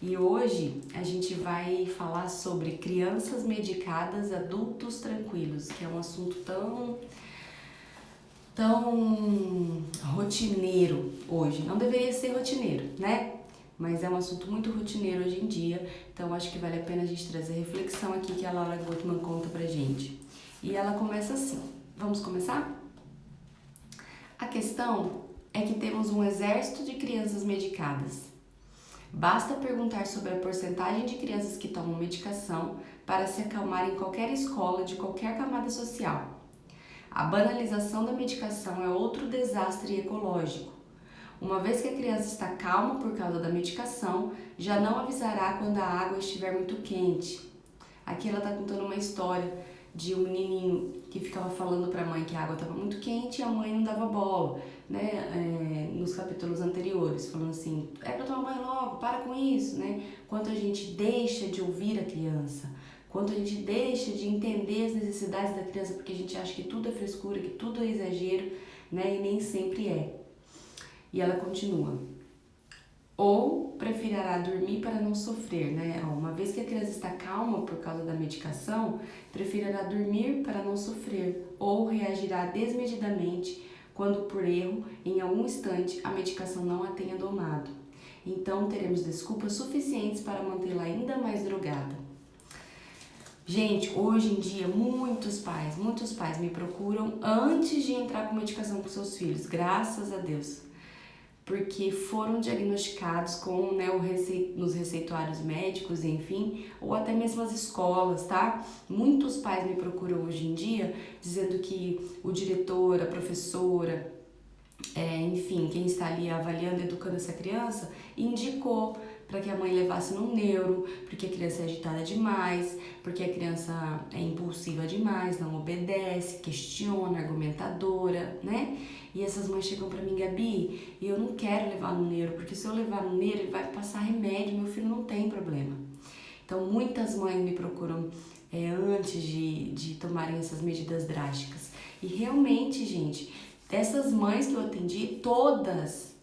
E hoje a gente vai falar sobre crianças medicadas, adultos tranquilos, que é um assunto tão rotineiro hoje. Não deveria ser rotineiro, né? Mas é um assunto muito rotineiro hoje em dia, então acho que vale a pena a gente trazer reflexão aqui que a Laura Gutman conta pra gente. E ela começa assim. Vamos começar? A questão é que temos um exército de crianças medicadas. Basta perguntar sobre a porcentagem de crianças que tomam medicação para se acalmar em qualquer escola de qualquer camada social. A banalização da medicação é outro desastre ecológico. Uma vez que a criança está calma por causa da medicação, já não avisará quando a água estiver muito quente. Aqui ela está contando uma história de um menininho que ficava falando para a mãe que a água estava muito quente e a mãe não dava bola, né? Nos capítulos anteriores, falando assim, é para tomar banho logo, para com isso, né? Quanto a gente deixa de ouvir a criança, quanto a gente deixa de entender as necessidades da criança, porque a gente acha que tudo é frescura, que tudo é exagero, né? E nem sempre é. E ela continua. Ou preferirá dormir para não sofrer, né? Uma vez que a criança está calma por causa da medicação, preferirá dormir para não sofrer, ou reagirá desmedidamente quando, por erro, em algum instante, a medicação não a tenha domado. Então, teremos desculpas suficientes para mantê-la ainda mais drogada. Gente, hoje em dia, muitos pais me procuram antes de entrar com medicação com seus filhos, graças a Deus. Porque foram diagnosticados com, né, nos receituários médicos, enfim, ou até mesmo as escolas, tá? Muitos pais me procuram hoje em dia dizendo que o diretor, a professora, enfim, quem está ali avaliando, educando essa criança, indicou para que a mãe levasse no neuro, porque a criança é agitada demais, porque a criança é impulsiva demais, não obedece, questiona, argumentadora, né? E essas mães chegam pra mim, Gabi, e eu não quero levar no neuro, porque se eu levar no neuro, ele vai passar remédio, meu filho não tem problema. Então, muitas mães me procuram antes de tomarem essas medidas drásticas. E realmente, gente, dessas mães que eu atendi, todas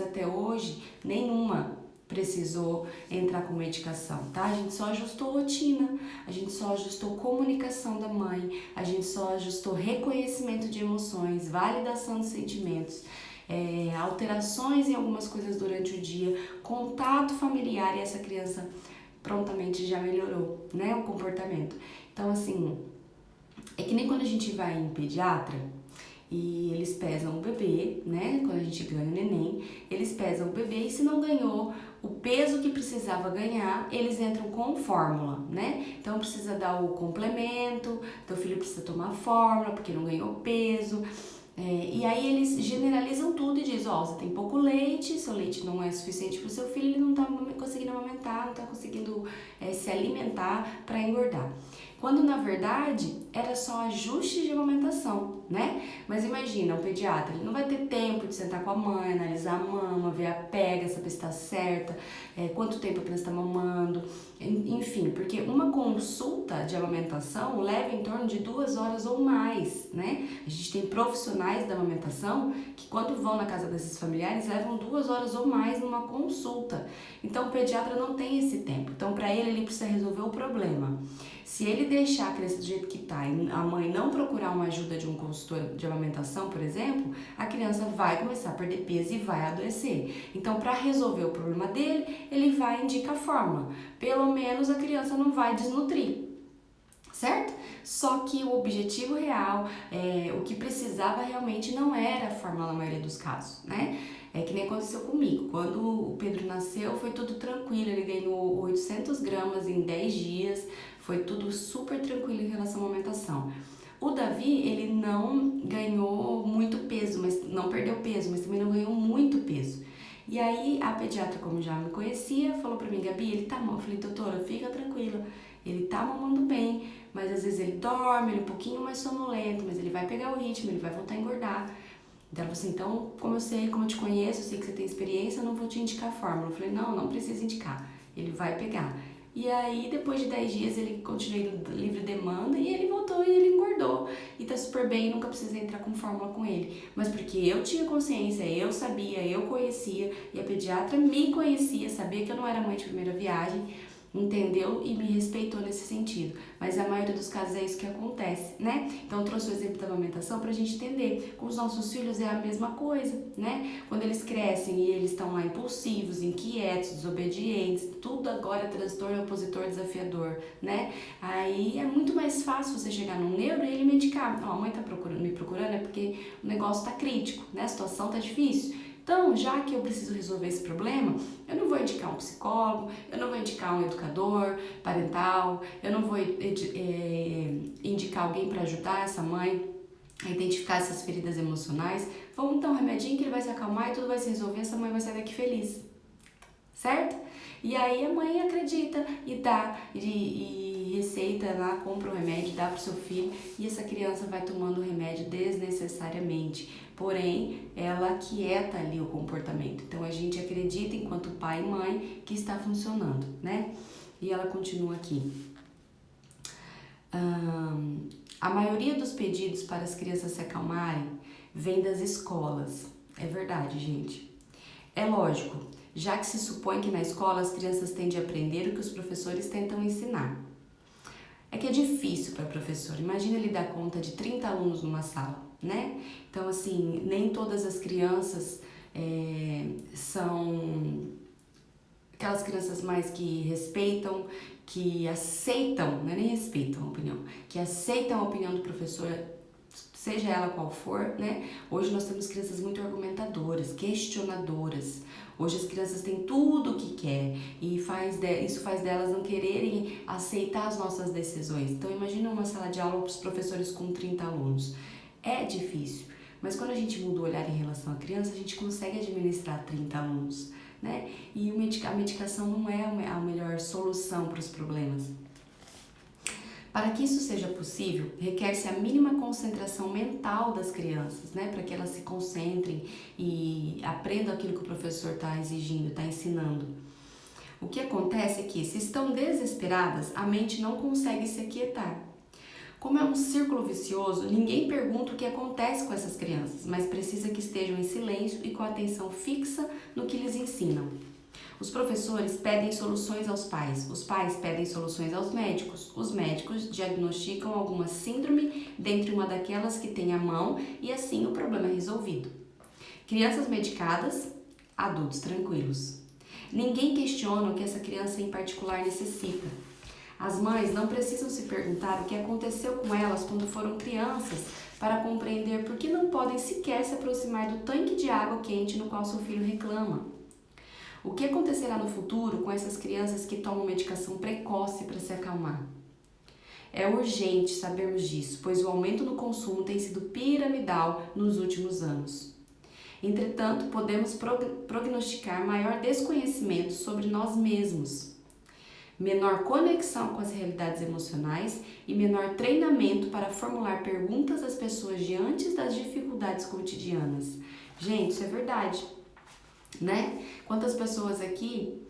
até hoje, nenhuma precisou entrar com medicação, tá? A gente só ajustou rotina, a gente só ajustou comunicação da mãe, a gente só ajustou reconhecimento de emoções, validação de sentimentos, alterações em algumas coisas durante o dia, contato familiar, e essa criança prontamente já melhorou, né, o comportamento. Então, assim, é que nem quando a gente vai em pediatra e eles pesam o bebê, né? Quando a gente ganha o neném, eles pesam o bebê e se não ganhou o peso que precisava ganhar, eles entram com fórmula, né? Então precisa dar o complemento, teu filho precisa tomar fórmula porque não ganhou peso. E aí eles generalizam tudo e dizem, você tem pouco leite, seu leite não é suficiente para o seu filho, ele não está conseguindo amamentar, não está conseguindo se alimentar para engordar. Quando na verdade era só ajuste de amamentação, né? Mas imagina, o pediatra, ele não vai ter tempo de sentar com a mãe, analisar a mama, ver a pega, saber se está certa, quanto tempo a criança está mamando, enfim, porque uma consulta de amamentação leva em torno de 2 horas ou mais, né? A gente tem profissionais da amamentação que quando vão na casa desses familiares levam 2 horas ou mais numa consulta. Então o pediatra não tem esse tempo, então para ele precisa resolver o problema. Se ele deixar a criança do jeito que está e a mãe não procurar uma ajuda de um consultor de amamentação, por exemplo, a criança vai começar a perder peso e vai adoecer. Então, para resolver o problema dele, ele vai indicar a fórmula. Pelo menos a criança não vai desnutrir, certo? Só que o objetivo real, o que precisava realmente não era a fórmula na maioria dos casos, né? É que nem aconteceu comigo. Quando o Pedro nasceu, foi tudo tranquilo, ele ganhou 800 gramas em 10 dias, foi tudo super tranquilo em relação à amamentação. O Davi, ele não ganhou muito peso, mas não perdeu peso, mas também não ganhou muito peso. E aí a pediatra, como já me conhecia, falou pra mim, Gabi, ele tá mal. Eu falei, doutora, fica tranquila, ele tá mamando bem, mas às vezes ele dorme, ele é um pouquinho mais sonolento, mas ele vai pegar o ritmo, ele vai voltar a engordar. Então ela falou assim, então, como eu te conheço, eu sei que você tem experiência, eu não vou te indicar a fórmula. Eu falei, não precisa indicar, ele vai pegar. E aí, depois de 10 dias, ele continuou livre demanda e ele voltou e ele engordou. E tá super bem, nunca precisei entrar com fórmula com ele. Mas porque eu tinha consciência, eu sabia, eu conhecia, e a pediatra me conhecia, sabia que eu não era mãe de primeira viagem, entendeu e me respeitou nesse sentido. Mas a maioria dos casos é isso que acontece, né? Então eu trouxe o exemplo da amamentação pra gente entender. Com os nossos filhos é a mesma coisa, né? Quando eles crescem e eles estão lá impulsivos, inquietos, desobedientes, tudo agora é transtorno opositor desafiador, né? Aí é muito mais fácil você chegar num neuro e ele medicar. Ó, a mãe tá me procurando é porque o negócio tá crítico, né? A situação tá difícil. Então, já que eu preciso resolver esse problema, eu não vou indicar um psicólogo, eu não vou indicar um educador parental, eu não vou indicar alguém para ajudar essa mãe a identificar essas feridas emocionais. Vamos dar um remedinho que ele vai se acalmar e tudo vai se resolver, essa mãe vai sair daqui feliz, certo? E aí a mãe acredita e dá, e receita lá, compra o remédio, dá pro seu filho e essa criança vai tomando o remédio desnecessariamente. Porém, ela aquieta ali o comportamento. Então a gente acredita enquanto pai e mãe que está funcionando, né? E ela continua aqui. A maioria dos pedidos para as crianças se acalmarem vem das escolas. É verdade, gente. É lógico, já que se supõe que na escola as crianças tendem a aprender o que os professores tentam ensinar. É que é difícil para professor. Imagina ele dar conta de 30 alunos numa sala, né? Então, assim, nem todas as crianças são aquelas crianças mais que respeitam, que aceitam, não é nem respeitam a opinião, que aceitam a opinião do professor, seja ela qual for, né? Hoje nós temos crianças muito argumentadoras, questionadoras. Hoje as crianças têm tudo o que quer e isso faz delas não quererem aceitar as nossas decisões. Então imagina uma sala de aula para os professores com 30 alunos. É difícil, mas quando a gente muda o olhar em relação à criança, a gente consegue administrar 30 alunos, né? E a medicação não é a melhor solução para os problemas. Para que isso seja possível, requer-se a mínima concentração mental das crianças, né? Para que elas se concentrem e aprendam aquilo que o professor está exigindo, está ensinando. O que acontece é que, se estão desesperadas, a mente não consegue se aquietar. Como é um círculo vicioso, ninguém pergunta o que acontece com essas crianças, mas precisa que estejam em silêncio e com a atenção fixa no que lhes ensinam. Os professores pedem soluções aos pais, os pais pedem soluções aos médicos, os médicos diagnosticam alguma síndrome dentre uma daquelas que tem à mão e assim o problema é resolvido. Crianças medicadas, adultos tranquilos. Ninguém questiona o que essa criança em particular necessita. As mães não precisam se perguntar o que aconteceu com elas quando foram crianças para compreender por que não podem sequer se aproximar do tanque de água quente no qual seu filho reclama. O que acontecerá no futuro com essas crianças que tomam medicação precoce para se acalmar? É urgente sabermos disso, pois o aumento no consumo tem sido piramidal nos últimos anos. Entretanto, podemos prognosticar maior desconhecimento sobre nós mesmos, menor conexão com as realidades emocionais e menor treinamento para formular perguntas às pessoas diante das dificuldades cotidianas. Gente, isso é verdade, né? Quantas pessoas aqui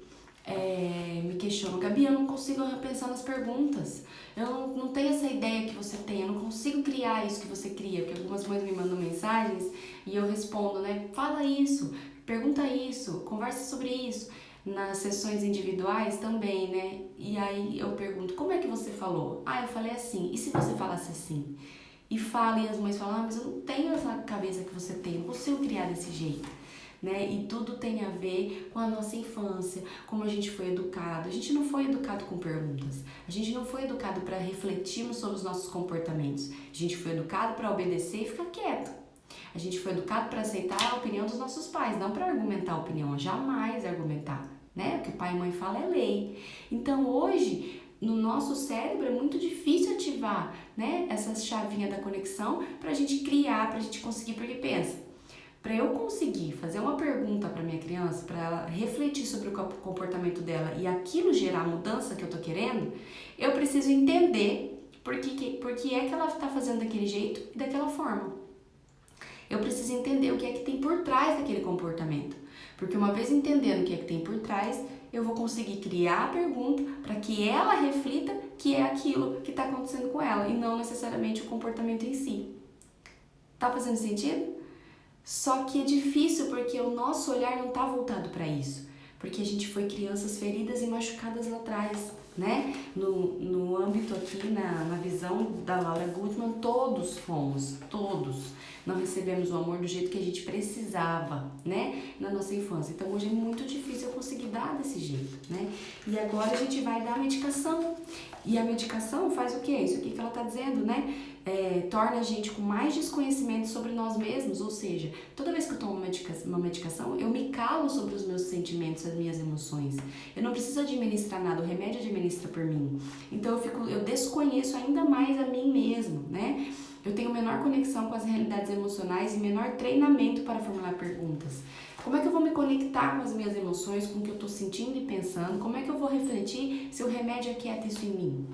me questionam, Gabi, eu não consigo pensar nas perguntas, eu não tenho essa ideia que você tem, eu não consigo criar isso que você cria, porque algumas mães me mandam mensagens e eu respondo, né? Fala isso, pergunta isso, conversa sobre isso. Nas sessões individuais também, né? E aí eu pergunto, como é que você falou? Ah, eu falei assim, e se você falasse assim? E fala, e as mães falam, mas eu não tenho essa cabeça que você tem, eu não consigo criar desse jeito. Né? E tudo tem a ver com a nossa infância, como a gente foi educado. A gente não foi educado com perguntas, a gente não foi educado para refletirmos sobre os nossos comportamentos, a gente foi educado para obedecer e ficar quieto. A gente foi educado para aceitar a opinião dos nossos pais, não para argumentar a opinião, jamais argumentar, né? O que o pai e mãe falam é lei. Então hoje, no nosso cérebro é muito difícil ativar, né, essa chavinha da conexão para a gente criar, para a gente conseguir, porque pensa, para eu conseguir fazer uma pergunta para minha criança, para ela refletir sobre o comportamento dela e aquilo gerar a mudança que eu tô querendo, eu preciso entender por que é que ela tá fazendo daquele jeito e daquela forma. Eu preciso entender o que é que tem por trás daquele comportamento. Porque uma vez entendendo o que é que tem por trás, eu vou conseguir criar a pergunta para que ela reflita que é aquilo que está acontecendo com ela e não necessariamente o comportamento em si. Tá fazendo sentido? Só que é difícil porque o nosso olhar não está voltado para isso, porque a gente foi crianças feridas e machucadas lá atrás, né? No âmbito aqui, na visão da Laura Gutman, todos fomos, todos não recebemos o amor do jeito que a gente precisava, né? Na nossa infância. Então hoje é muito difícil eu conseguir dar desse jeito, né? E agora a gente vai dar a medicação. E a medicação faz o quê? Isso aqui que ela tá dizendo, né? Torna a gente com mais desconhecimento sobre nós mesmos, ou seja, toda vez que eu tomo uma medicação, eu me calo sobre os meus sentimentos, as minhas emoções. Eu não preciso administrar nada, o remédio administra por mim. Então eu desconheço ainda mais a mim mesmo, né? Eu tenho menor conexão com as realidades emocionais e menor treinamento para formular perguntas. Como é que eu vou me conectar com as minhas emoções, com o que eu estou sentindo e pensando? Como é que eu vou refletir se o remédio aquieta isso em mim?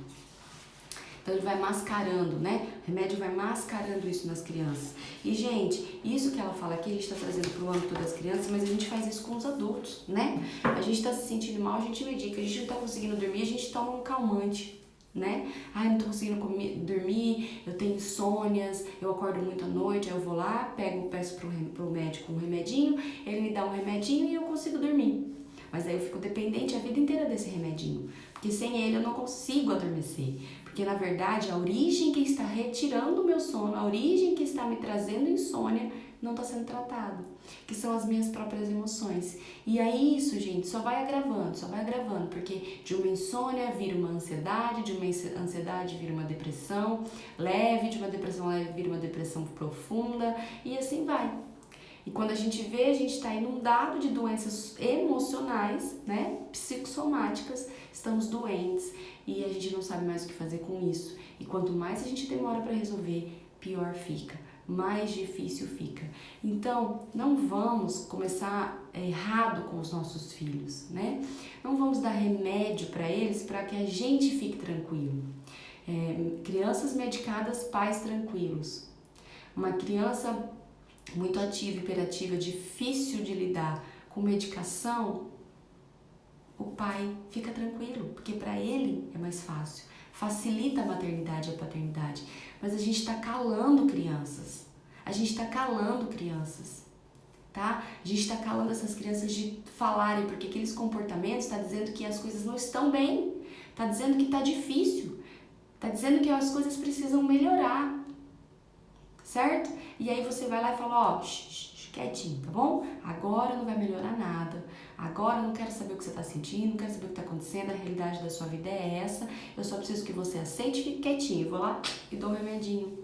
Então ele vai mascarando, né? O remédio vai mascarando isso nas crianças. E, gente, isso que ela fala aqui, a gente está trazendo para o âmbito das crianças, mas a gente faz isso com os adultos, né? A gente está se sentindo mal, a gente medica. A gente não está conseguindo dormir, a gente toma um calmante, né? Ai, não tô conseguindo dormir, eu tenho insônias, eu acordo muito à noite, aí eu vou lá, peço pro médico um remedinho, ele me dá um remedinho e eu consigo dormir. Mas aí eu fico dependente a vida inteira desse remedinho, porque sem ele eu não consigo adormecer. Porque na verdade a origem que está retirando o meu sono, a origem que está me trazendo insônia, não está sendo tratado, que são as minhas próprias emoções. E aí isso, gente, só vai agravando, porque de uma insônia vira uma ansiedade, de uma ansiedade vira uma depressão leve, de uma depressão leve vira uma depressão profunda, e assim vai. E quando a gente vê, a gente está inundado de doenças emocionais, né, psicossomáticas, estamos doentes e a gente não sabe mais o que fazer com isso. E quanto mais a gente demora para resolver, pior fica, mais difícil fica. Então, não vamos começar errado com os nossos filhos, né? Não vamos dar remédio para eles para que a gente fique tranquilo. Crianças medicadas, pais tranquilos. Uma criança muito ativa, hiperativa, difícil de lidar com medicação, o pai fica tranquilo, porque para ele é mais fácil, facilita a maternidade e a paternidade. Mas a gente está calando crianças, tá? A gente está calando essas crianças de falarem, porque aqueles comportamentos está dizendo que as coisas não estão bem, está dizendo que está difícil, está dizendo que as coisas precisam melhorar, certo? E aí você vai lá e fala, ó, quietinho, tá bom? Agora não vai melhorar nada, agora eu não quero saber o que você tá sentindo, não quero saber o que tá acontecendo, a realidade da sua vida é essa, eu só preciso que você aceite e fique quietinho. Eu vou lá e dou um remedinho,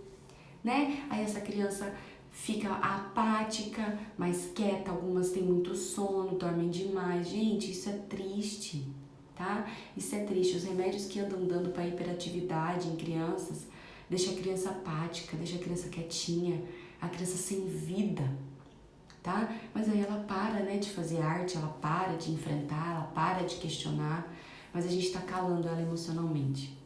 né? Aí essa criança fica apática, mais quieta, algumas têm muito sono, dormem demais. Gente, isso é triste, tá? Isso é triste. Os remédios que andam dando para hiperatividade em crianças deixa a criança apática, deixa a criança quietinha, a criança sem vida, tá? Mas aí ela para, né, de fazer arte, ela para de enfrentar, ela para de questionar, mas a gente tá calando ela emocionalmente.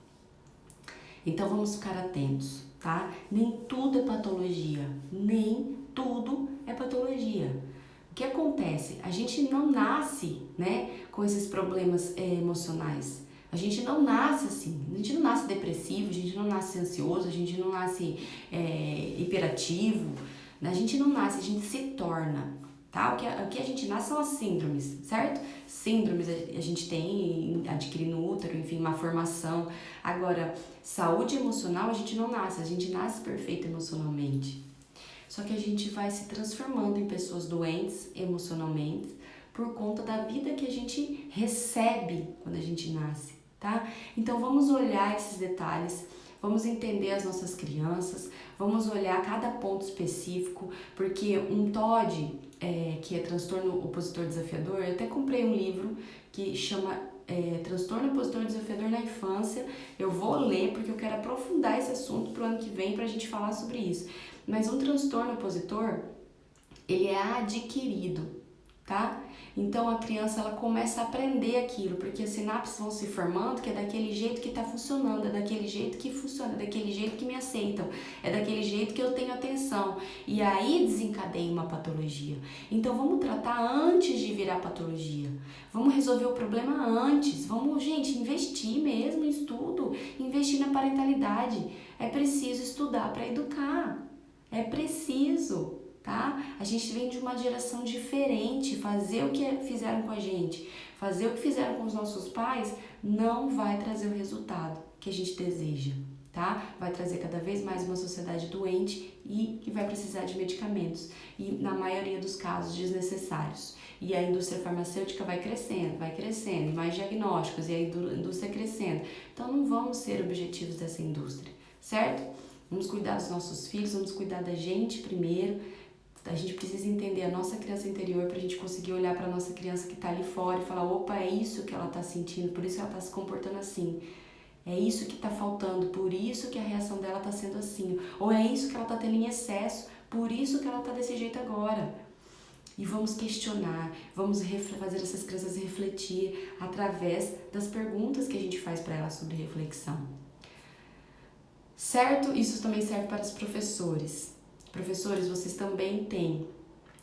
Então vamos ficar atentos, tá? Nem tudo é patologia, nem tudo é patologia. O que acontece? A gente não nasce, né, com esses problemas emocionais. A gente não nasce assim, a gente não nasce depressivo, a gente não nasce ansioso, a gente não nasce hiperativo, a gente não nasce, a gente se torna, tá? O que a gente nasce são as síndromes, certo? Síndromes a gente tem, adquire no útero, enfim, uma formação. Agora, saúde emocional a gente não nasce, a gente nasce perfeito emocionalmente. Só que a gente vai se transformando em pessoas doentes emocionalmente por conta da vida que a gente recebe quando a gente nasce, tá? Então vamos olhar esses detalhes, vamos entender as nossas crianças, vamos olhar cada ponto específico, porque um TOD, que é transtorno opositor desafiador, eu até comprei um livro que chama Transtorno Opositor Desafiador na Infância. Eu vou ler porque eu quero aprofundar esse assunto pro ano que vem pra gente falar sobre isso. Mas um transtorno opositor, ele é adquirido, tá? Então a criança ela começa a aprender aquilo, porque as sinapses vão se formando que é daquele jeito que está funcionando, é daquele jeito que funciona, é daquele jeito que me aceitam, é daquele jeito que eu tenho atenção. E aí desencadeia uma patologia. Então vamos tratar antes de virar patologia. Vamos resolver o problema antes. Vamos, gente, investir mesmo em estudo, investir na parentalidade. É preciso estudar para educar. É preciso. Tá? A gente vem de uma geração diferente, fazer o que fizeram com a gente, fazer o que fizeram com os nossos pais, não vai trazer o resultado que a gente deseja, tá? Vai trazer cada vez mais uma sociedade doente e que vai precisar de medicamentos, e na maioria dos casos desnecessários. E a indústria farmacêutica vai crescendo, e mais diagnósticos, e a indústria crescendo. Então não vamos ser objetivos dessa indústria, certo? Vamos cuidar dos nossos filhos, vamos cuidar da gente primeiro. A gente precisa entender a nossa criança interior para a gente conseguir olhar para a nossa criança que está ali fora e falar, opa, é isso que ela está sentindo, por isso que ela está se comportando assim. É isso que está faltando, por isso que a reação dela está sendo assim. Ou é isso que ela está tendo em excesso, por isso que ela está desse jeito agora. E vamos questionar, vamos fazer essas crianças refletir através das perguntas que a gente faz para elas sobre reflexão. Certo? Isso também serve para os professores. Professores, vocês também têm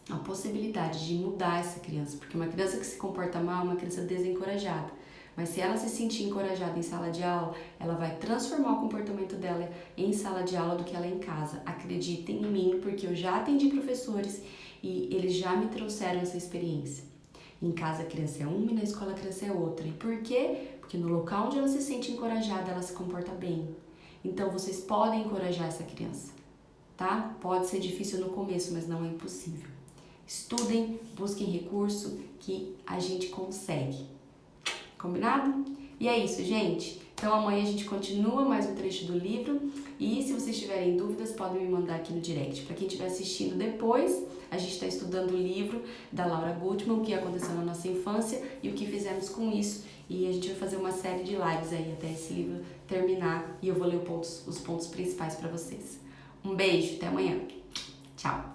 a possibilidade de mudar essa criança, porque uma criança que se comporta mal é uma criança desencorajada. Mas se ela se sentir encorajada em sala de aula, ela vai transformar o comportamento dela em sala de aula do que ela é em casa. Acreditem em mim, porque eu já atendi professores e eles já me trouxeram essa experiência. Em casa a criança é uma e na escola a criança é outra. E por quê? Porque no local onde ela se sente encorajada, ela se comporta bem. Então vocês podem encorajar essa criança. Tá? Pode ser difícil no começo, mas não é impossível. Estudem, busquem recurso que a gente consegue. Combinado? E é isso, gente. Então amanhã a gente continua mais um trecho do livro e se vocês tiverem dúvidas podem me mandar aqui no direct. Para quem estiver assistindo depois, a gente está estudando o livro da Laura Gutman, o que aconteceu na nossa infância e o que fizemos com isso. E a gente vai fazer uma série de lives aí até esse livro terminar e eu vou ler os pontos principais para vocês. Um beijo, até amanhã. Tchau!